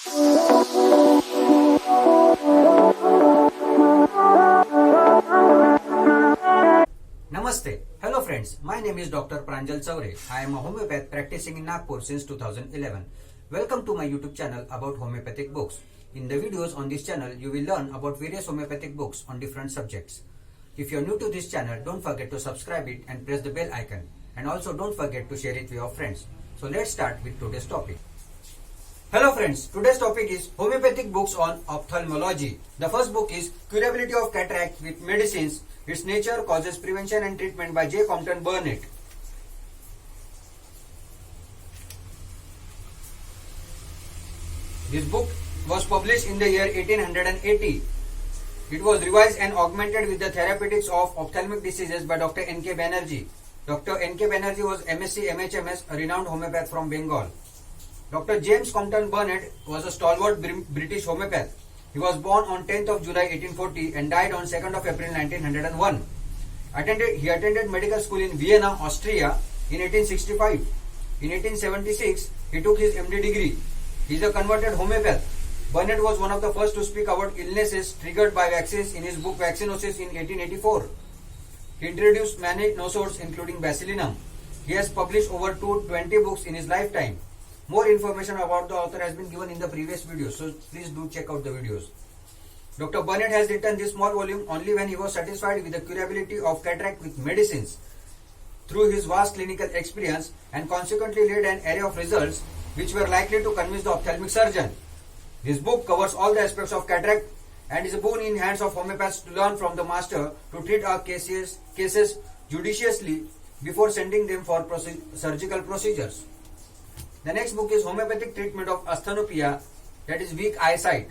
Namaste. Hello friends, my name is Dr. Pranjal Chaure. I am a homeopath practicing in Nagpur since 2011. Welcome to my YouTube channel about homeopathic books. In the videos on this channel, you will learn about various homeopathic books on different subjects. If you are new to this channel, don't forget to subscribe it and press the bell icon. And also don't forget to share it with your friends. So let's start with today's topic. Hello friends, today's topic is homeopathic books on ophthalmology. The first book is Curability of Cataract with Medicines, Its Nature, Causes, Prevention and Treatment by J. Compton Burnett. This book was published in the year 1880. It was revised and augmented with the therapeutics of ophthalmic diseases by Dr. N.K. Banerjee. Dr. N.K. Banerjee was MSc, MHMS, a renowned homeopath from Bengal. Dr. James Compton Burnett was a stalwart British homeopath. He was born on 10th of July 1840 and died on 2nd of April 1901. He attended medical school in Vienna, Austria in 1865. In 1876, he took his MD degree. He is a converted homeopath. Burnett was one of the first to speak about illnesses triggered by vaccines in his book Vaccinosis in 1884. He introduced many nosodes including Bacillinum. He has published over 220 books in his lifetime. More information about the author has been given in the previous video, so please do check out the videos. Dr. Burnett has written this small volume only when he was satisfied with the curability of cataract with medicines. Through his vast clinical experience and consequently laid an array of results which were likely to convince the ophthalmic surgeon. This book covers all the aspects of cataract and is a boon in hands of homeopaths to learn from the master to treat our cases judiciously before sending them for surgical procedures. The next book is Homeopathic Treatment of Asthenopia, that is weak eyesight.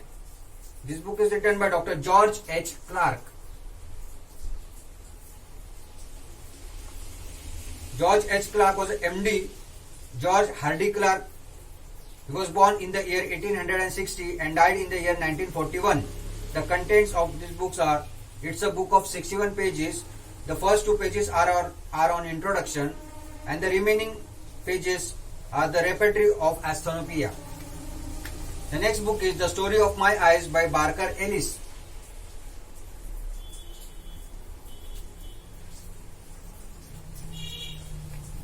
This book is written by Dr. George H. Clark. George H. Clark was a MD. George Hardy Clark. He was born in the year 1860 and died in the year 1941. The contents of these books are, it's a book of 61 pages. The first 2 pages are on introduction and the remaining pages are the repertory of Asthenopia. The next book is The Story of My Eyes by Barker Ellis.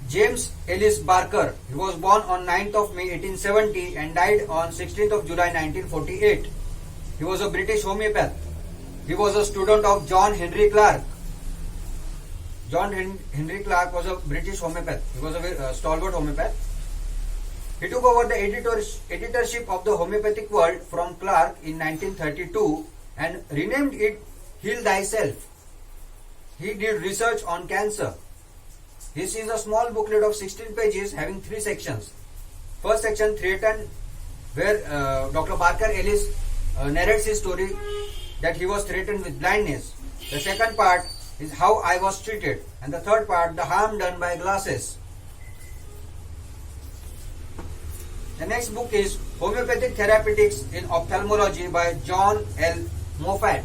James Ellis Barker. He was born on 9th of May 1870 and died on 16th of July 1948. He was a British homeopath. He was a student of John Henry Clark. John Henry Clark was a British homeopath. He was a stalwart homeopath. He took over the editorship of the Homeopathic World from Clark in 1932 and renamed it Heal Thyself. He did research on cancer. This is a small booklet of 16 pages having 3 sections. First section, Threatened, where Dr. Barker Ellis narrates his story that he was threatened with blindness. The second part is How I Was Treated, and the third part, The Harm Done by Glasses. The next book is Homeopathic Therapeutics in Ophthalmology by John L. Moffat.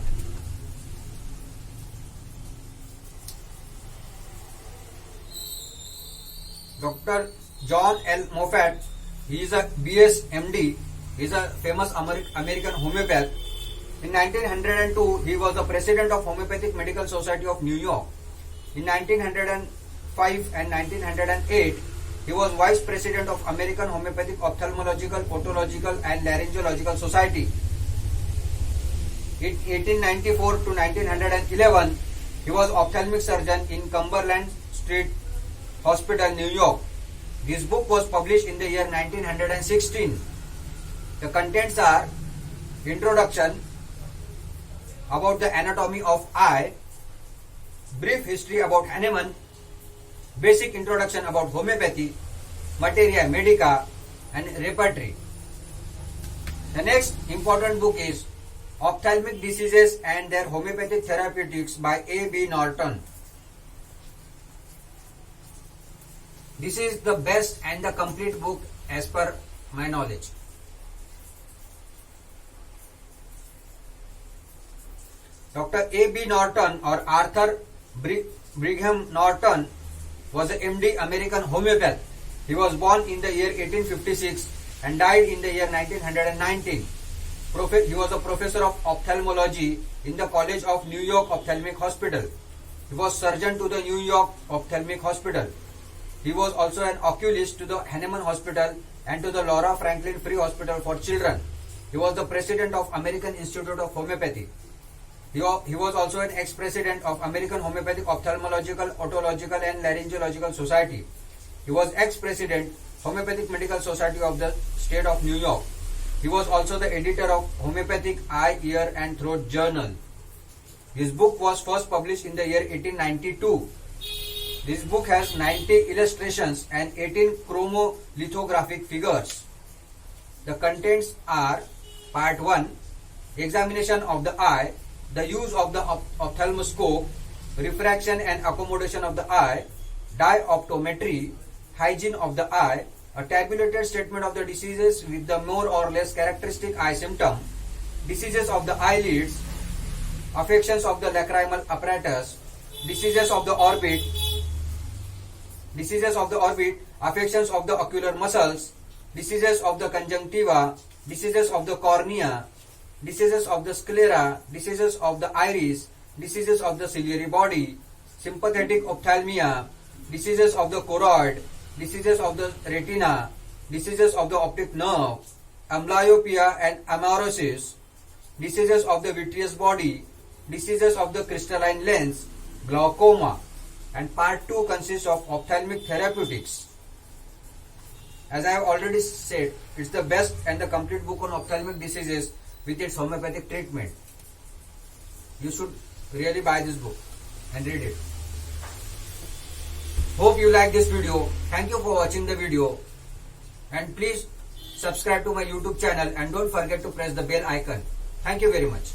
Dr. John L. Moffat, he is a BS MD. He is a famous American homeopath. In 1902, he was the president of Homeopathic Medical Society of New York. In 1905 and 1908, he was vice president of American Homeopathic Ophthalmological, Otological and Laryngological Society. In 1894 to 1911, he was ophthalmic surgeon in Cumberland Street Hospital, New York. This book was published in the year 1916. The contents are Introduction about the anatomy of eye, brief history about Hahnemann, basic introduction about homeopathy, materia medica and repertory. The next important book is Ophthalmic Diseases and Their Homeopathic Therapeutics by A. B. Norton. This is the best and the complete book as per my knowledge. Dr. A. B. Norton or Arthur Brigham Norton was a MD American homeopath. He was born in the year 1856 and died in the year 1919. He was a professor of ophthalmology in the College of New York Ophthalmic Hospital. He was surgeon to the New York Ophthalmic Hospital. He was also an oculist to the Hahnemann Hospital and to the Laura Franklin Free Hospital for Children. He was the president of American Institute of Homeopathy. He was also an ex-president of American Homeopathic Ophthalmological, Otological and Laryngological Society. He was ex-president Homeopathic Medical Society of the State of New York. He was also the editor of Homeopathic Eye, Ear and Throat Journal. His book was first published in the year 1892. This book has 90 illustrations and 18 chromolithographic figures. The contents are: Part 1, Examination of the Eye, the use of the ophthalmoscope, refraction and accommodation of the eye, dioptometry, hygiene of the eye, a tabulated statement of the diseases with the more or less characteristic eye symptom, diseases of the eyelids, affections of the lacrimal apparatus, diseases of the orbit, affections of the ocular muscles, diseases of the conjunctiva, diseases of the cornea, diseases of the sclera, diseases of the iris, diseases of the ciliary body, sympathetic ophthalmia, diseases of the choroid, diseases of the retina, diseases of the optic nerve, amblyopia and amaurosis, diseases of the vitreous body, diseases of the crystalline lens, glaucoma. And part 2 consists of ophthalmic therapeutics. As I have already said, it's the best and the complete book on ophthalmic diseases with its homeopathic treatment. You should really buy this book and read it. Hope you like this video. Thank you for watching the video. And please subscribe to my YouTube channel and don't forget to press the bell icon. Thank you very much.